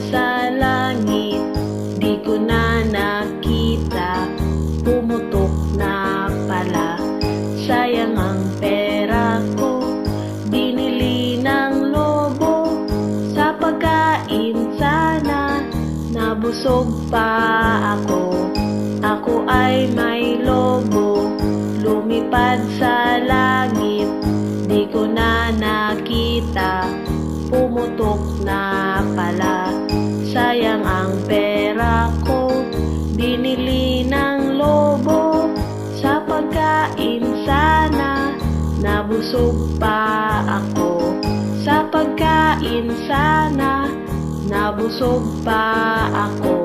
sa langit, di ko na nakita. Pumutok na pala, sayang ang pera ko. Binili ng lobo, sa pagkain sana, nabusog pa ako. Ako ay may lobo, lumipad sa langit, di ko na nakita. Pumutok na pala, sayang ang pera ko. Binili ng lobo, sa pagkain sana, nabusog pa ako. Sa pagkain sana, nabusog pa ako.